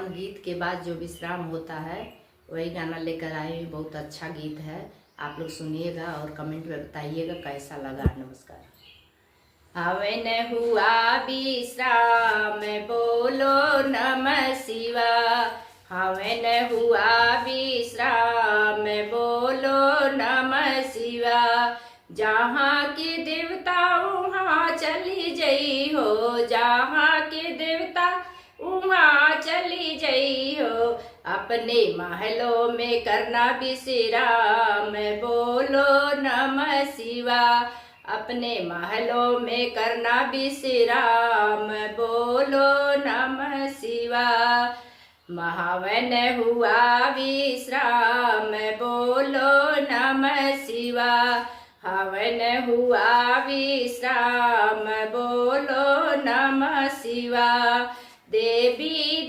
हवन गीत के बाद जो विश्राम होता है वही गाना लेकर आए हैं। बहुत अच्छा गीत है, आप लोग सुनिएगा और कमेंट में बताइएगा कैसा लगा। नमस्कार। हवन हुआ विश्राम, बोलो नमः शिवाय। हवन हुआ विश्राम, बोलो नमः शिवाय। जहाँ के देवता वहाँ चली जई हो, जहाँ के देवता वहाँ चली जई हो। अपने महलों में करना विश्राम, बोलो नमः शिवाय। अपने महलों में करना विश्राम, बोलो नमः शिवाय। महावन हुआ विश्राम, बोलो नमः शिवाय। हवन हुआ विश्राम, बोलो नमः शिवाय। देवी